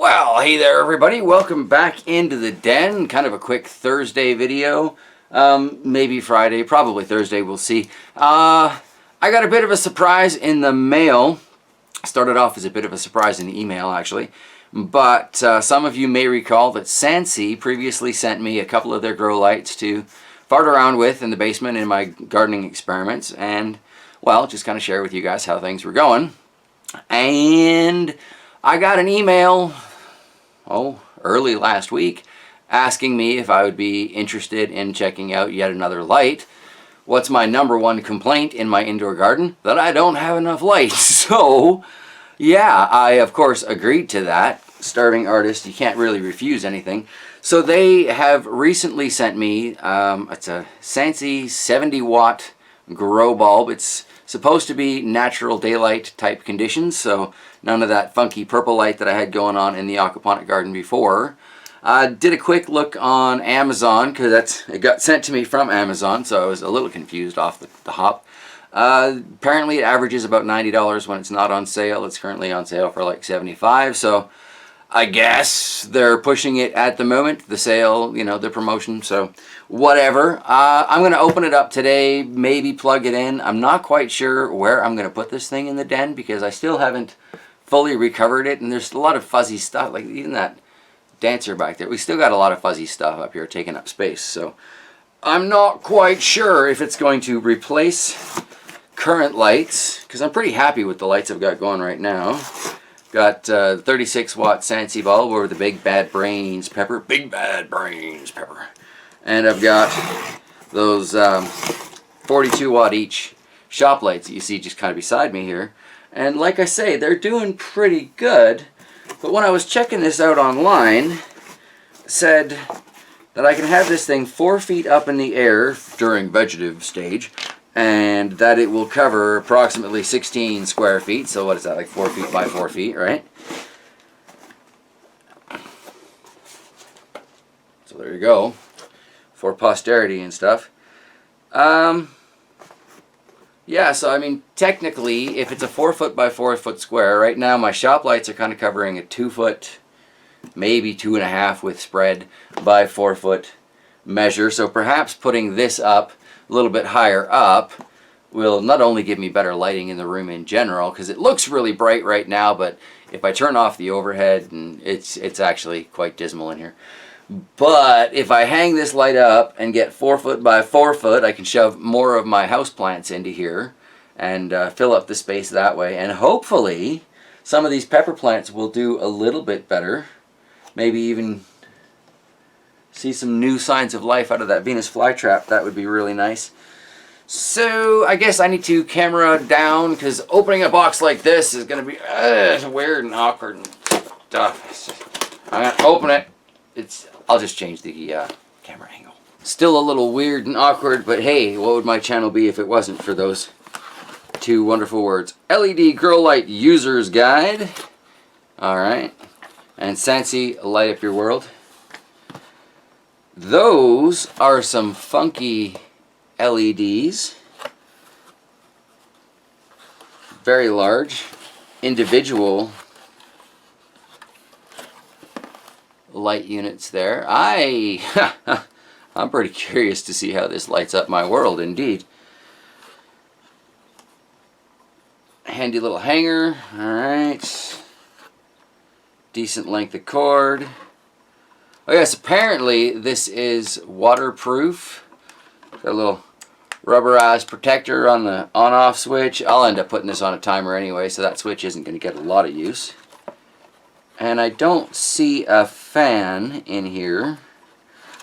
Well, hey there everybody, welcome back into the den. Kind of a quick Thursday video, maybe Friday, probably Thursday, we'll see. I got a bit of a surprise in the mail. Started off as a bit of a surprise in the email actually, but some of you may recall that Sansi previously sent me a couple of their grow lights to fart around with in the basement in my gardening experiments, and well, just kind of share with you guys how things were going. And I got an email early last week asking me if I would be interested in checking out yet another light. What's my number one complaint in my indoor garden? That I don't have enough light. So yeah, I of course agreed to that. Starving artist, you can't really refuse anything. So they have recently sent me, it's a Sansi 70 watt grow bulb. It's supposed to be natural daylight type conditions, so none of that funky purple light that I had going on in the aquaponic garden before. Did a quick look on Amazon, because it got sent to me from Amazon, so I was a little confused off the hop. Apparently it averages about $90 when it's not on sale. It's currently on sale for like $75, so I guess they're pushing it at the moment, the sale, you know, the promotion, so whatever. I'm going to open it up today, maybe plug it in. I'm not quite sure where I'm going to put this thing in the den because I still haven't fully recovered it, and there's a lot of fuzzy stuff, like even that dancer back there. We still got a lot of fuzzy stuff up here taking up space, so I'm not quite sure if it's going to replace current lights, because I'm pretty happy with the lights I've got going right now. Got 36 watt Sansi bulb over the Big Bad Brains pepper. Big Bad Brains pepper. And I've got those 42 watt each shop lights that you see just kind of beside me here. And like I say, they're doing pretty good. But when I was checking this out online, it said that I can have this thing 4 feet up in the air during vegetative stage, and that it will cover approximately 16 square feet. So what is that, like 4 feet by 4 feet, right? So there you go, for posterity and stuff. Yeah, so I mean, technically, if it's a 4 foot by 4 foot square, right now my shop lights are kind of covering a 2 foot, maybe 2.5 with spread by 4 foot measure. So perhaps putting this up a little bit higher up will not only give me better lighting in the room in general, because it looks really bright right now, but if I turn off the overhead, and it's actually quite dismal in here. But if I hang this light up and get 4 foot by 4 foot, I can shove more of my houseplants into here and fill up the space that way, and hopefully some of these pepper plants will do a little bit better. Maybe even see some new signs of life out of that Venus flytrap. That would be really nice. So I guess I need to camera down, because opening a box like this is going to be weird and awkward and stuff. I'm going to open it. I'll just change the camera angle. Still a little weird and awkward, but hey, what would my channel be if it wasn't for those two wonderful words? LED Grow Light User's Guide. Alright. And Sansi, Light Up Your World. Those are some funky LEDs. Very large, individual light units there. I'm pretty curious to see how this lights up my world, indeed. Handy little hanger. Alright. Decent length of cord. Oh yes, apparently this is waterproof. Got a little rubberized protector on the on-off switch. I'll end up putting this on a timer anyway, so that switch isn't going to get a lot of use. And I don't see a fan in here,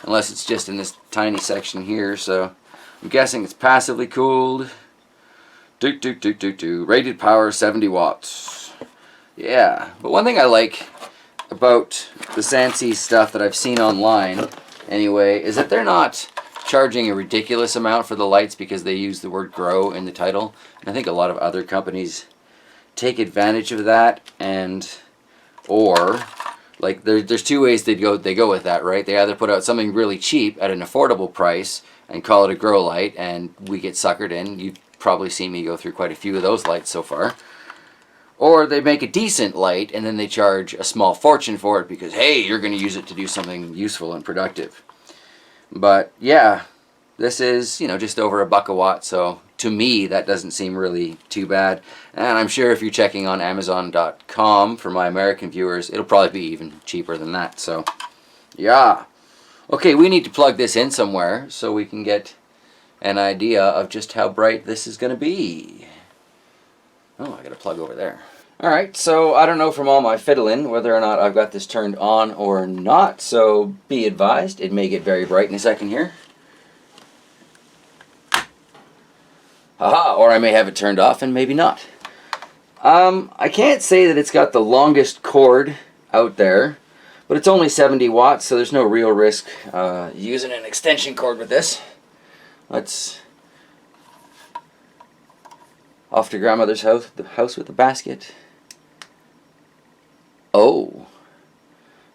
unless it's just in this tiny section here, so I'm guessing it's passively cooled. Rated power 70 watts. Yeah, but one thing I like about the Sansi stuff that I've seen online anyway is that they're not charging a ridiculous amount for the lights because they use the word grow in the title. And I think a lot of other companies take advantage of that, or like there's two ways they go with that, right? They either put out something really cheap at an affordable price and call it a grow light, and we get suckered in. You've probably seen me go through quite a few of those lights so far. Or they make a decent light and then they charge a small fortune for it because, hey, you're going to use it to do something useful and productive. But yeah, this is, just over $1 a watt, so to me that doesn't seem really too bad. And I'm sure if you're checking on Amazon.com for my American viewers, it'll probably be even cheaper than that. So yeah. Okay, we need to plug this in somewhere so we can get an idea of just how bright this is going to be. Oh, I got a plug over there. Alright, so I don't know from all my fiddling whether or not I've got this turned on or not, so be advised, it may get very bright in a second here. Haha, or I may have it turned off and maybe not. I can't say that it's got the longest cord out there, but it's only 70 watts, so there's no real risk using an extension cord with this. Let's off to grandmother's house, the house with the basket. Oh,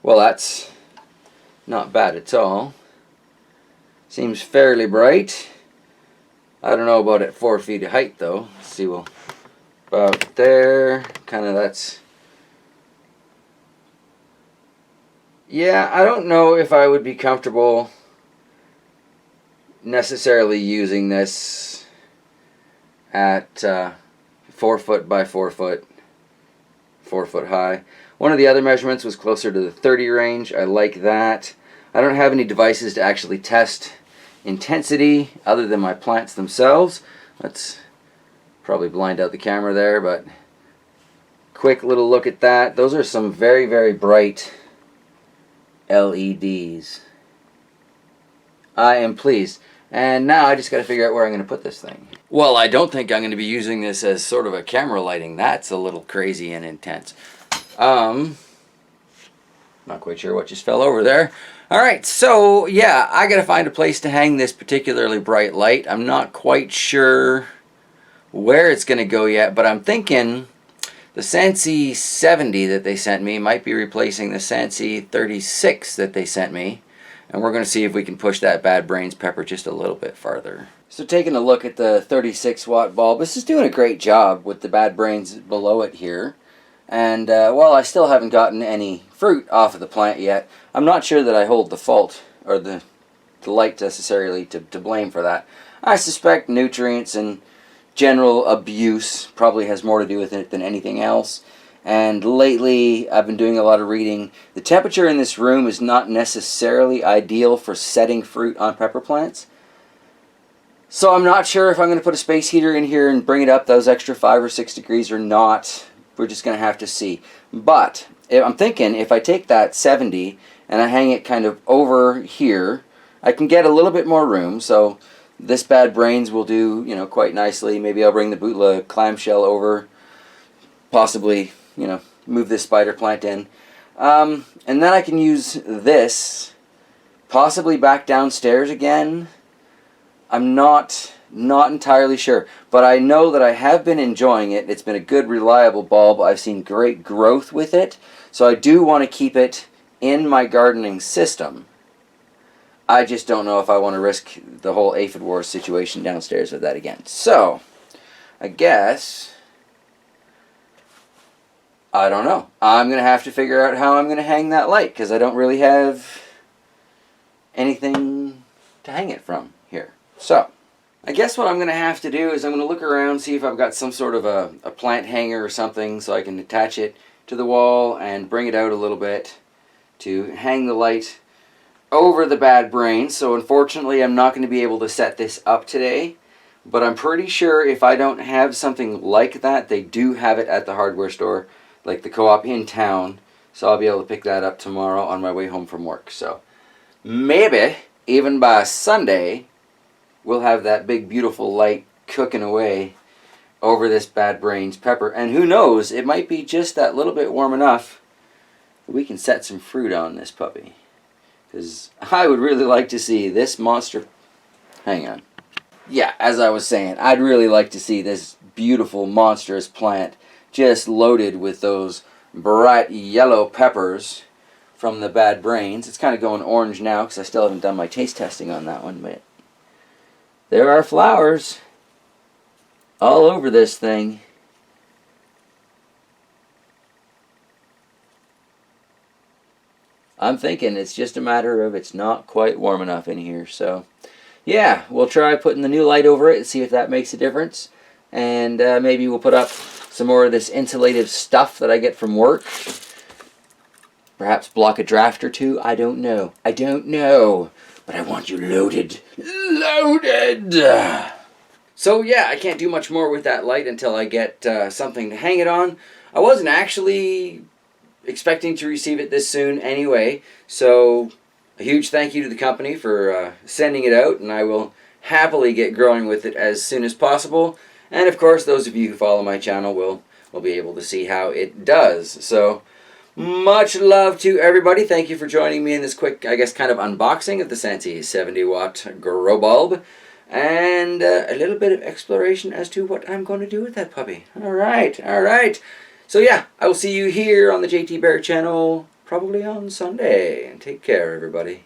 well that's not bad at all. Seems fairly bright. I don't know about at 4 feet of height though. Let's see, well, about there, kind of that's. Yeah, I don't know if I would be comfortable necessarily using this at 4 foot by 4 foot, 4 foot high. One of the other measurements was closer to the 30 range. I like that. I don't have any devices to actually test intensity other than my plants themselves. Let's probably blind out the camera there, but quick little look at that. Those are some very, very bright LEDs. I am pleased. And now I just got to figure out where I'm going to put this thing. Well, I don't think I'm going to be using this as sort of a camera lighting. That's a little crazy and intense. Not quite sure what just fell over there. Alright, so yeah, I got to find a place to hang this particularly bright light. I'm not quite sure where it's going to go yet, but I'm thinking the Sansi 70 that they sent me might be replacing the Sansi 36 that they sent me. And we're going to see if we can push that Bad Brains pepper just a little bit farther. So taking a look at the 36 watt bulb, this is doing a great job with the Bad Brains below it here. And while I still haven't gotten any fruit off of the plant yet, I'm not sure that I hold the fault or the light necessarily to blame for that. I suspect nutrients and general abuse probably has more to do with it than anything else. And lately I've been doing a lot of reading. The temperature in this room is not necessarily ideal for setting fruit on pepper plants. So I'm not sure if I'm going to put a space heater in here and bring it up those extra 5 or 6 degrees or not. We're just going to have to see. But I'm thinking if I take that 70 and I hang it kind of over here, I can get a little bit more room. So this Bad Brains will do, quite nicely. Maybe I'll bring the Bootla clamshell over, possibly, move this spider plant in. And then I can use this possibly back downstairs again. I'm not entirely sure, but I know that I have been enjoying it. It's been a good, reliable bulb. I've seen great growth with it, so I do want to keep it in my gardening system. I just don't know if I want to risk the whole aphid war situation downstairs with that again. So, I guess, I don't know. I'm going to have to figure out how I'm going to hang that light, because I don't really have anything to hang it from here. So, I guess what I'm going to have to do is I'm going to look around, see if I've got some sort of a plant hanger or something so I can attach it to the wall and bring it out a little bit to hang the light over the Bad Brains. So unfortunately I'm not going to be able to set this up today, but I'm pretty sure if I don't have something like that, they do have it at the hardware store, like the Co-op in town, so I'll be able to pick that up tomorrow on my way home from work. So maybe even by Sunday we'll have that big beautiful light cooking away over this Bad Brains pepper, and who knows, it might be just that little bit warm enough that we can set some fruit on this puppy, because I would really like to see this monster. Hang on. Yeah, as I was saying, I'd really like to see this beautiful monstrous plant just loaded with those bright yellow peppers from the Bad Brains. It's kind of going orange now because I still haven't done my taste testing on that one, but there are flowers all over this thing. I'm thinking it's just a matter of it's not quite warm enough in here. So yeah, we'll try putting the new light over it and see if that makes a difference. And maybe we'll put up some more of this insulative stuff that I get from work. Perhaps block a draft or two. I don't know. I don't know. But I want you loaded. Loaded! So yeah, I can't do much more with that light until I get something to hang it on. I wasn't actually expecting to receive it this soon anyway. So a huge thank you to the company for sending it out. And I will happily get growing with it as soon as possible. And of course, those of you who follow my channel will be able to see how it does. So much love to everybody. Thank you for joining me in this quick, I guess, kind of unboxing of the Sansi 70-watt grow bulb. And a little bit of exploration as to what I'm going to do with that puppy. Alright, alright. So yeah, I will see you here on the JT Bear channel probably on Sunday. And take care, everybody.